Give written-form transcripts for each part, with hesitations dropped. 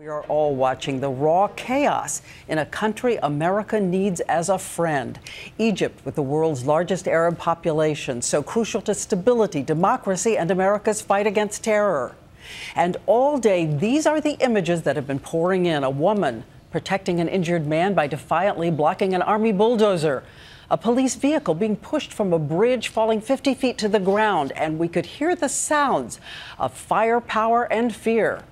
We are all watching the raw chaos in a country America needs as a friend. Egypt, with the world's largest Arab population, so crucial to stability, democracy, and America's fight against terror. And all day, these are the images that have been pouring in. A woman protecting an injured man by defiantly blocking an army bulldozer. A police vehicle being pushed from a bridge, falling 50 feet to the ground. And we could hear the sounds of firepower and fear.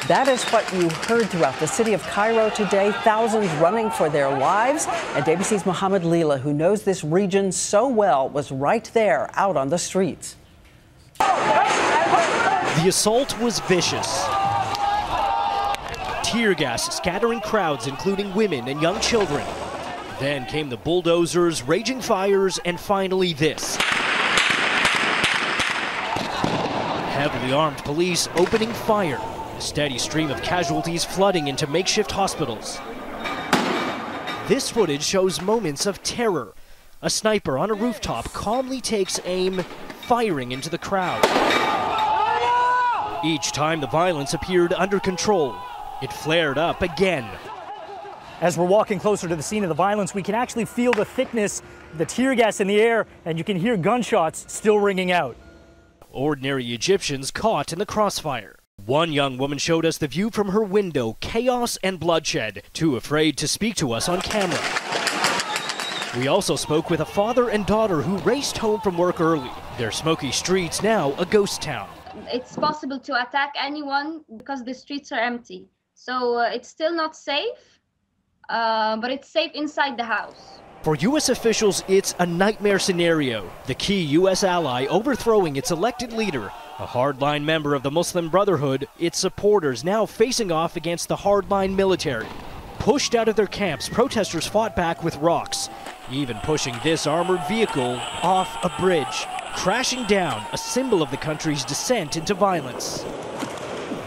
That is what you heard throughout the city of Cairo today. Thousands running for their lives. And ABC's Mohammed Lila, who knows this region so well, was right there out on the streets. The assault was vicious. Tear gas scattering crowds, including women and young children. Then came the bulldozers, raging fires, and finally this. Heavily armed police opening fire. A steady stream of casualties flooding into makeshift hospitals. This footage shows moments of terror. A sniper on a rooftop calmly takes aim, firing into the crowd. Each time the violence appeared under control, it flared up again. As we're walking closer to the scene of the violence, we can actually feel the thickness, the tear gas in the air, and you can hear gunshots still ringing out. Ordinary Egyptians caught in the crossfire. One young woman showed us the view from her window, chaos and bloodshed, too afraid to speak to us on camera. We also spoke with a father and daughter who raced home from work early. Their smoky streets now a ghost town. It's possible to attack anyone because the streets are empty. So it's still not safe, but it's safe inside the house. For U.S. officials, it's a nightmare scenario. The key U.S. ally overthrowing its elected leader, a hardline member of the Muslim Brotherhood, its supporters now facing off against the hardline military. Pushed out of their camps, protesters fought back with rocks, even pushing this armored vehicle off a bridge, crashing down, a symbol of the country's descent into violence.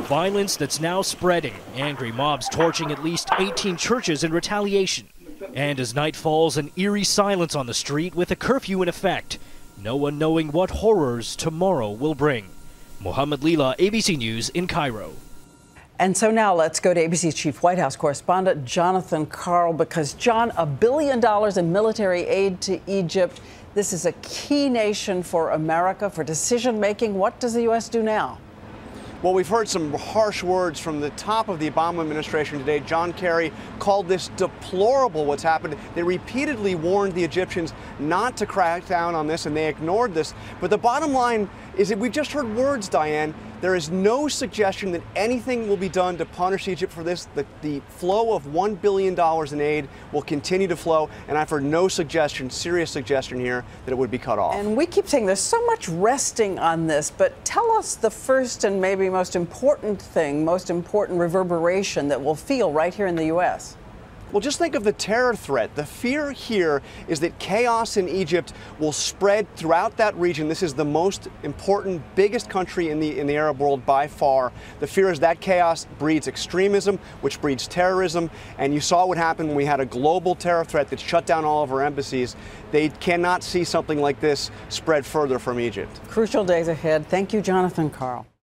Violence that's now spreading, angry mobs torching at least 18 churches in retaliation. And as night falls, an eerie silence on the street with a curfew in effect, no one knowing what horrors tomorrow will bring. Mohammed Lila, ABC News in Cairo. And so now let's go to ABC's chief White House correspondent, Jonathan Karl, because, John, $1 billion in military aid to Egypt. This is a key nation for America, for decision-making. What does the U.S. do now? Well, we've heard some harsh words from the top of the Obama administration today. John Kerry called this deplorable, what's happened. They repeatedly warned the Egyptians not to crack down on this, and they ignored this. But the bottom line is that we've just heard words, Diane. There is no suggestion that anything will be done to punish Egypt for this. The flow of $1 billion in aid will continue to flow, and I've heard no suggestion, serious suggestion here, that it would be cut off. And we keep saying there's so much resting on this, but tell us the first and maybe most important thing, most important reverberation that we'll feel right here in the U.S. Well, just think of the terror threat. The fear here is that chaos in Egypt will spread throughout that region. This is the most important, biggest country in the Arab world by far. The fear is that chaos breeds extremism, which breeds terrorism. And you saw what happened when we had a global terror threat that shut down all of our embassies. They cannot see something like this spread further from Egypt. Crucial days ahead. Thank you, Jonathan Karl.